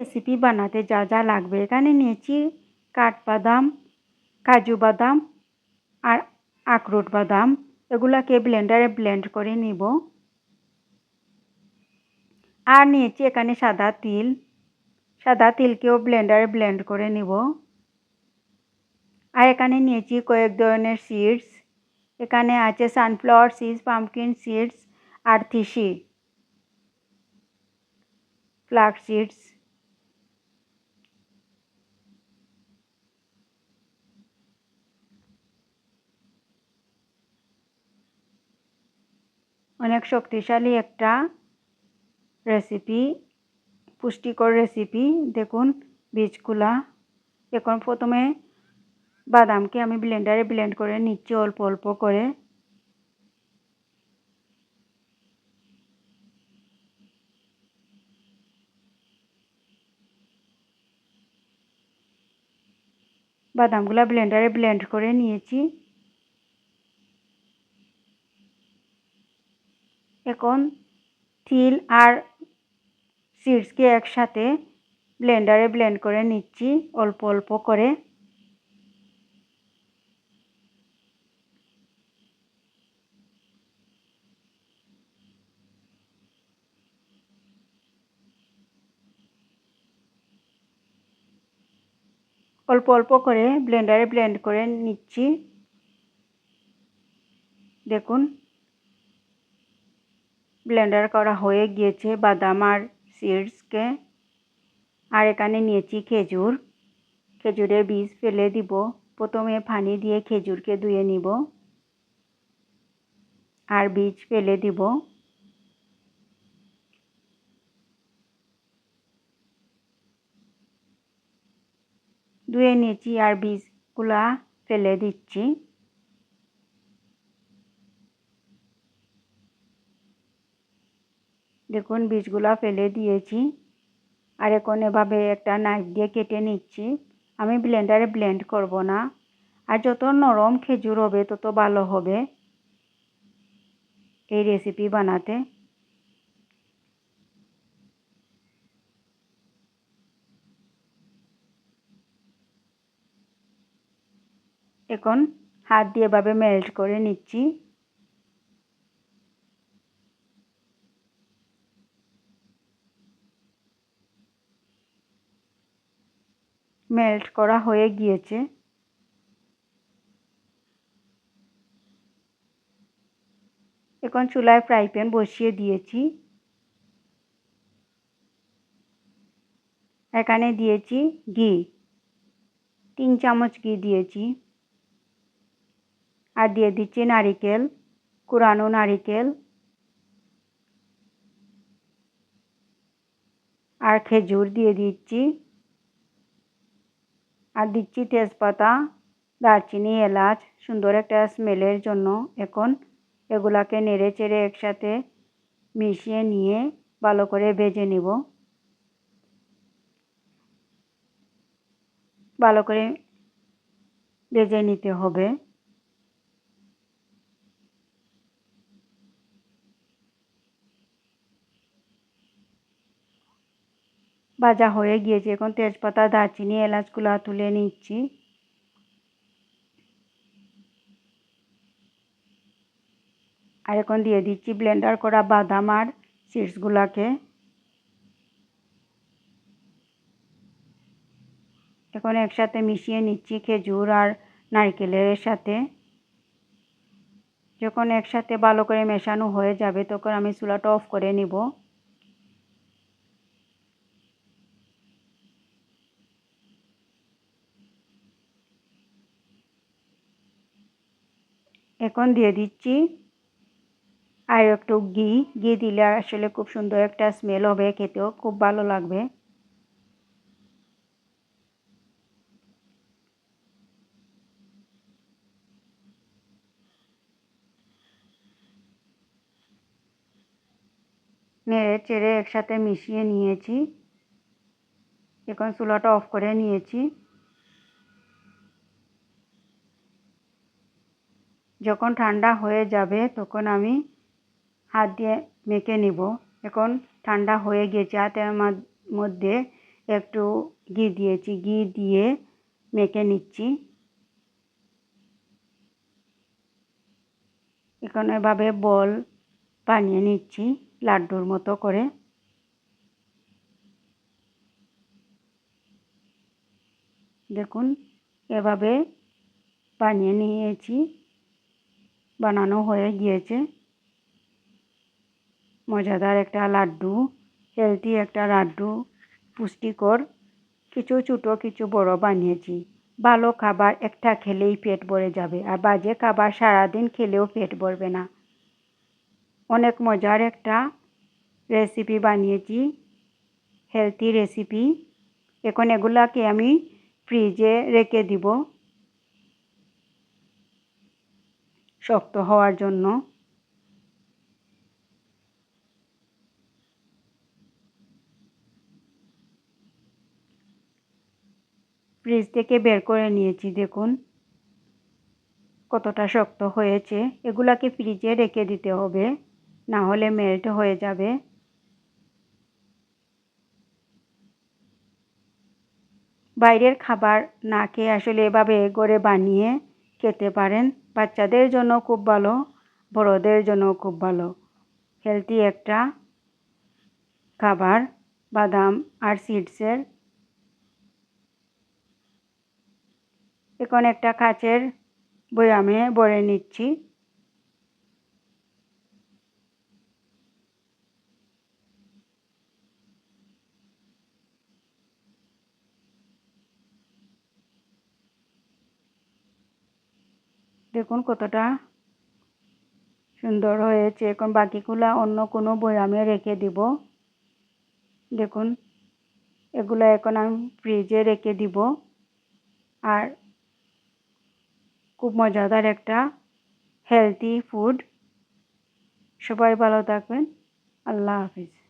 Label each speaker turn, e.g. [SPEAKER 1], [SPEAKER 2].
[SPEAKER 1] Recipe বানাতে যা যা লাগবে এখানে নিয়েছি কাঠবাদাম, কাজু বাদাম আর আখরোট বাদাম। এগুলাকে ব্লেন্ডারে ব্লেন্ড করে নিব। আর নিয়েছি এখানে সাদা তিল। সাদা তিলকেও ব্লেন্ডারে ব্লেন্ড করে নিব। আর এখানে নিয়েছি কয়েক ধরনের সিডস। এখানে আছে সানফ্লাওয়ার সিডস, পাম্পকিন সিডস আর তিসি, ফ্লাক্স সিডস। অনেক শক্তিশালী একটা রেসিপি, পুষ্টিকর রেসিপি। দেখুন বীজগুলা। এখন প্রথমে বাদামকে আমি ব্লেন্ডারে ব্লেন্ড করে নিচ্ছি অল্প অল্প করে। বাদামগুলা ব্লেন্ডারে ব্লেন্ড করে নিয়েছি। এখন তিল আর সিডসকে একসাথে ব্লেন্ডারে ব্লেন্ড করে নিচ্ছি অল্প অল্প করে। অল্প অল্প করে ব্লেন্ডারে ব্লেন্ড করে নিচ্ছি। দেখুন ব্লেন্ডার করা হয়ে গিয়েছে বাদাম আর সিডসকে। আর এখানে নিয়েছি খেজুর। খেজুরের বীজ ফেলে দিব। প্রথমে পানি দিয়ে খেজুরকে ধুয়ে নিব আর বীজ ফেলে দিব। ধুয়ে নিয়েছি আর বীজগুলা ফেলে দিচ্ছি। দেখুন বীজগুলা ফেলে দিয়েছি। আর এখন এভাবে একটা নাইফ দিয়ে কেটে নিচ্ছি। আমি ব্লেন্ডারে ব্লেন্ড করব না। আর যত নরম খেজুর হবে তত ভালো হবে এই রেসিপি বানাতে। এখন হাত দিয়ে এভাবে মেল্ট করে নিচ্ছি। মেল্ট করা হয়ে গিয়েছে। এখন চুলায় ফ্রাই প্যান বসিয়ে দিয়েছি। এখানে দিয়েছি ঘি, 3 চামচ ঘি দিয়েছি। আর দিয়ে দিচ্ছি নারিকেল, কুড়ানো নারিকেল আর খেজুর দিয়ে দিচ্ছি। আর দিচ্ছি তেজপাতা, দারচিনি, এলাচ সুন্দর একটা স্মেলের জন্য। এখন এগুলাকে নেড়ে চেড়ে একসাথে মিশিয়ে নিয়ে ভালো করে ভেজে নিব। ভালো করে ভেজে নিতে হবে। ভাজা হয়ে গিয়েছে। এখন তেজপাতা, দারচিনি, এলাচগুলা তুলে নিচ্ছি। আর এখন দিয়ে দিচ্ছি ব্লেন্ডার করা বাদাম আর সিডসগুলাকে। এখন একসাথে মিশিয়ে নিচ্ছি খেজুর আর নারকেলের সাথে। যখন একসাথে ভালো করে মেশানো হয়ে যাবে তখন আমি চুলাটা অফ করে নিব। এখন দিয়ে দিচ্ছি আর একটু ঘি। ঘি দিলে আসলে খুব সুন্দর একটা স্মেল হবে, খেতেও খুব ভালো লাগবে। নেড়ে চেড়ে একসাথে মিশিয়ে নিয়েছি। এখন চুলাটা অফ করে নিয়েছি। যখন ঠান্ডা হয়ে যাবে তখন আমি হাত দিয়ে মেখে নিব। এখন ঠান্ডা হয়ে গিয়েছে। হাতের মধ্যে একটু ঘি দিয়েছি, ঘি দিয়ে মেখে নিচ্ছি। এখন এভাবে বল বানিয়ে নিচ্ছি লাড্ডুর মতো করে। দেখুন এভাবে বানিয়ে নিয়েছি, বানানো হয়ে গিয়েছে। মজাদার একটা লাড্ডু, হেলদি একটা লাড্ডু, পুষ্টিকর। কিছু ছোটো কিছু বড় বানিয়েছি। ভালো খাবার একটা খেলেই পেট ভরে যাবে, আর বাজে খাবার সারাদিন খেলেও পেট ভরবে না। অনেক মজার একটা রেসিপি বানিয়েছি, হেলদি রেসিপি। এখন এগুলাকে আমি ফ্রিজে রেখে দিব শক্ত হওয়ার জন্য। ফ্রিজ থেকে বের করে নিয়েছি, দেখুন কতটা শক্ত হয়েছে। এগুলাকে ফ্রিজে রেখে দিতে হবে, না হলে মেল্ট হয়ে যাবে। বাইরের খাবার না খেয়ে আসলে এভাবে ঘরে বানিয়ে খেতে পারেন। বাচ্চাদের জন্য খুব ভালো, বড়দের জন্য খুব ভালো। হেলদি একটা খাবার, বাদাম আর সিডসের। এখন একটা কাচের বয়ামে ভরে নিচ্ছি। দেখুন কতটা সুন্দর হয়েছে। এখন বাকিগুলা অন্য কোনো বয়ামে রেখে দিব। দেখুন এগুলো এখন আমি ফ্রিজে রেখে দিব। আর খুব মজাদার একটা হেলদি ফুড। সবাই ভালো থাকবেন। আল্লাহ হাফিজ।